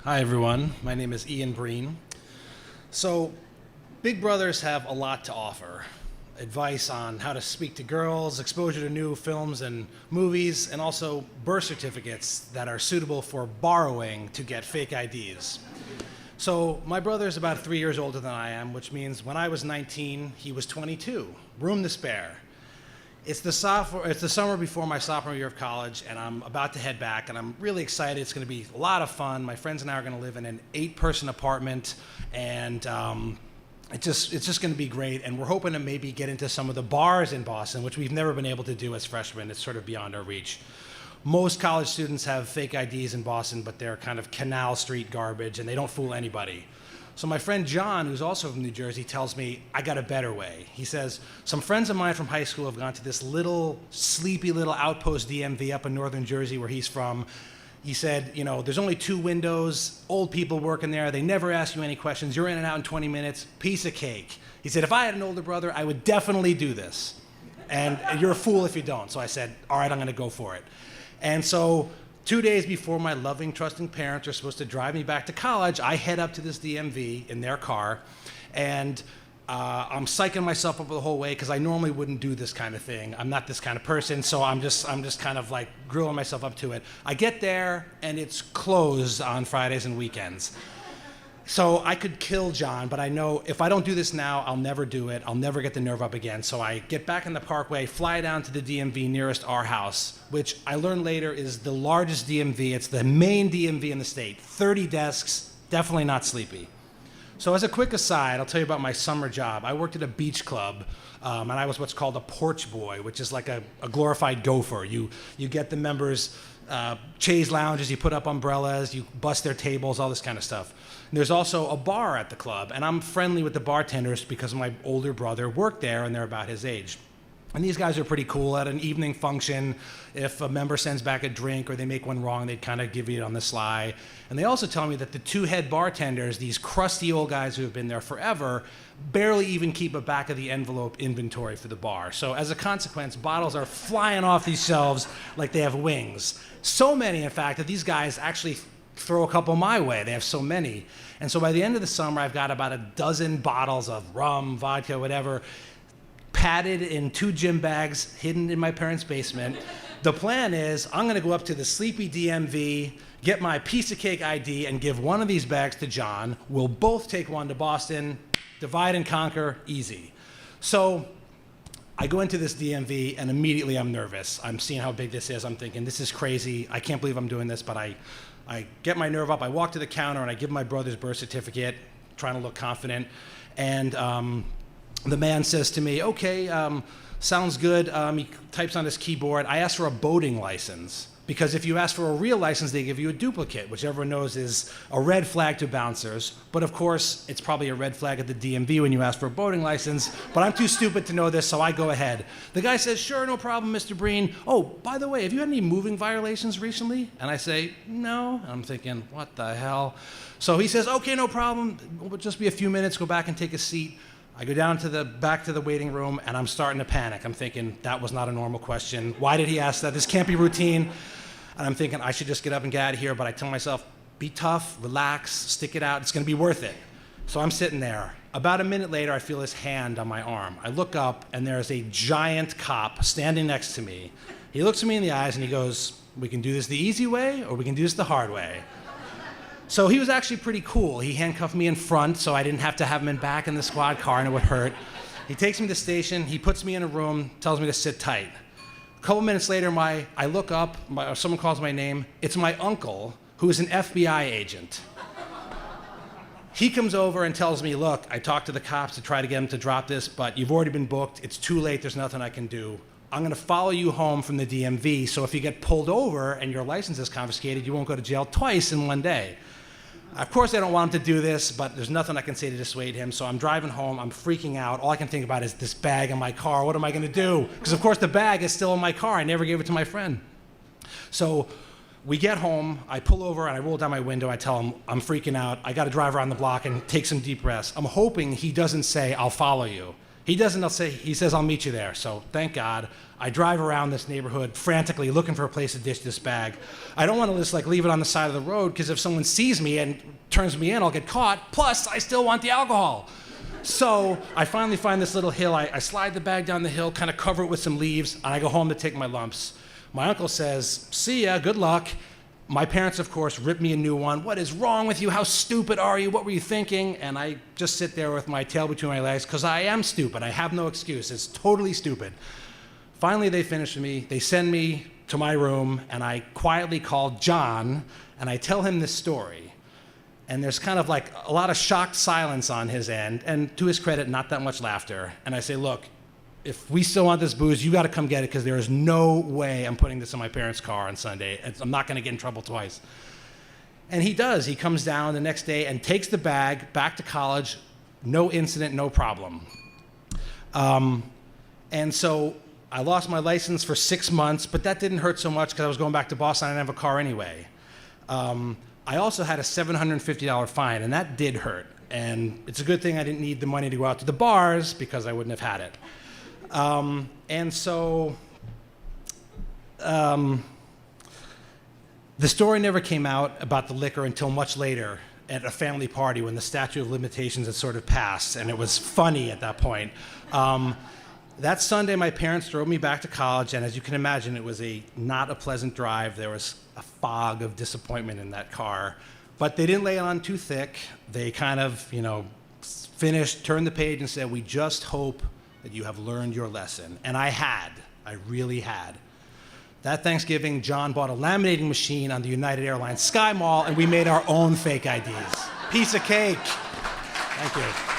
Hi everyone, my name is Ian Breen. So, Big Brothers have a lot to offer. Advice on how to speak to girls, exposure to new films and movies, and also birth certificates that are suitable for borrowing to get fake IDs. So, my brother is about 3 years older than I am, which means when I was 19, he was 22. Room to spare. It's the summer before my sophomore year of college, and I'm about to head back, and I'm really excited. It's going to be a lot of fun. My friends and I are going to live in an 8-person apartment, and it's just going to be great. And we're hoping to maybe get into some of the bars in Boston, which we've never been able to do as freshmen. It's sort of beyond our reach. Most college students have fake IDs in Boston, but they're kind of Canal Street garbage, and they don't fool anybody. So my friend John, who's also from New Jersey, tells me I got a better way. He says, some friends of mine from high school have gone to this little, sleepy little outpost DMV up in northern Jersey where he's from. He said, there's only 2 windows, old people working there, they never ask you any questions, you're in and out in 20 minutes, piece of cake. He said, if I had an older brother, I would definitely do this. And you're a fool if you don't. So I said, all right, I'm gonna go for it. And so 2 days before my loving, trusting parents are supposed to drive me back to college, I head up to this DMV in their car, and I'm psyching myself up the whole way because I normally wouldn't do this kind of thing. I'm not this kind of person, so I'm just kind of like grilling myself up to it. I get there, and it's closed on Fridays and weekends. So I could kill John, but I know if I don't do this now, I'll never do it. I'll never get the nerve up again. So I get back in the Parkway, fly down to the DMV nearest our house, which I learned later is the largest DMV. It's the main DMV in the state. 30 desks, definitely not sleepy. So as a quick aside, I'll tell you about my summer job. I worked at a beach club, and I was what's called a porch boy, which is like a glorified gopher. You get the members chaise lounges, you put up umbrellas, you bust their tables, all this kind of stuff. And there's also a bar at the club, and I'm friendly with the bartenders because my older brother worked there, and they're about his age. And these guys are pretty cool. At an evening function, if a member sends back a drink or they make one wrong, they'd kind of give you it on the sly. And they also tell me that the 2 head bartenders, these crusty old guys who have been there forever, barely even keep a back of the envelope inventory for the bar. So as a consequence, bottles are flying off these shelves like they have wings. So many, in fact, that these guys actually throw a couple my way. They have so many. And so by the end of the summer, I've got about a dozen bottles of rum, vodka, whatever, padded in 2 gym bags hidden in my parents' basement. The plan is I'm gonna go up to the sleepy DMV, get my piece of cake ID, and give one of these bags to John. We'll both take one to Boston, divide and conquer, easy. So I go into this DMV, and immediately I'm nervous. I'm seeing how big this is. I'm thinking, this is crazy. I can't believe I'm doing this, but I get my nerve up. I walk to the counter, and I give my brother's birth certificate, trying to look confident. And the man says to me, okay, sounds good. He types on his keyboard. I asked for a boating license, because if you ask for a real license, they give you a duplicate, which everyone knows is a red flag to bouncers. But of course, it's probably a red flag at the DMV when you ask for a boating license. But I'm too stupid to know this, so I go ahead. The guy says, sure, no problem, Mr. Breen. Oh, by the way, have you had any moving violations recently? And I say, no. And I'm thinking, what the hell? So he says, okay, no problem. It'll just be a few minutes. Go back and take a seat. I go down to back to the waiting room, and I'm starting to panic. I'm thinking, that was not a normal question. Why did he ask that? This can't be routine. And I'm thinking, I should just get up and get out of here. But I tell myself, be tough, relax, stick it out. It's going to be worth it. So I'm sitting there. About a minute later, I feel his hand on my arm. I look up, and there's a giant cop standing next to me. He looks at me in the eyes, and he goes, we can do this the easy way, or we can do this the hard way. So he was actually pretty cool. He handcuffed me in front, so I didn't have to have him in back in the squad car, and it would hurt. He takes me to the station. He puts me in a room, tells me to sit tight. A couple minutes later, I look up, someone calls my name. It's my uncle, who is an FBI agent. He comes over and tells me, look, I talked to the cops to try to get them to drop this, but you've already been booked. It's too late. There's nothing I can do. I'm going to follow you home from the DMV, so if you get pulled over and your license is confiscated, you won't go to jail twice in one day. Of course, I don't want him to do this, but there's nothing I can say to dissuade him. So I'm driving home. I'm freaking out. All I can think about is this bag in my car. What am I going to do? Because, of course, the bag is still in my car. I never gave it to my friend. So we get home. I pull over, and I roll down my window. I tell him I'm freaking out. I got to drive around the block and take some deep breaths. I'm hoping he doesn't say, I'll follow you. He doesn't say, he says, I'll meet you there. So thank God. I drive around this neighborhood frantically looking for a place to ditch this bag. I don't want to just like leave it on the side of the road because if someone sees me and turns me in, I'll get caught. Plus, I still want the alcohol. So I finally find this little hill. I slide the bag down the hill, kind of cover it with some leaves, and I go home to take my lumps. My uncle says, see ya, good luck. My parents, of course, rip me a new one. What is wrong with you? How stupid are you? What were you thinking? And I just sit there with my tail between my legs because I am stupid. I have no excuse. It's totally stupid. Finally, they finish with me. They send me to my room, and I quietly call John, and I tell him this story. And there's kind of like a lot of shocked silence on his end, and to his credit, not that much laughter. And I say, look, if we still want this booze, you got to come get it because there is no way I'm putting this in my parents' car on Sunday. I'm not going to get in trouble twice. And he does. He comes down the next day and takes the bag back to college. No incident, no problem. And so I lost my license for 6 months, but that didn't hurt so much because I was going back to Boston. I didn't have a car anyway. I also had a $750 fine, and that did hurt. And it's a good thing I didn't need the money to go out to the bars because I wouldn't have had it. And so the story never came out about the liquor until much later at a family party when the statute of limitations had sort of passed, and it was funny at that point. That Sunday, my parents drove me back to college, and as you can imagine, it was not a pleasant drive. There was a fog of disappointment in that car, but they didn't lay it on too thick. They kind of, finished, turned the page, and said, "We just hope that you have learned your lesson." And I really had. That Thanksgiving, John bought a laminating machine on the United Airlines Sky Mall, and we made our own fake IDs. Piece of cake. Thank you.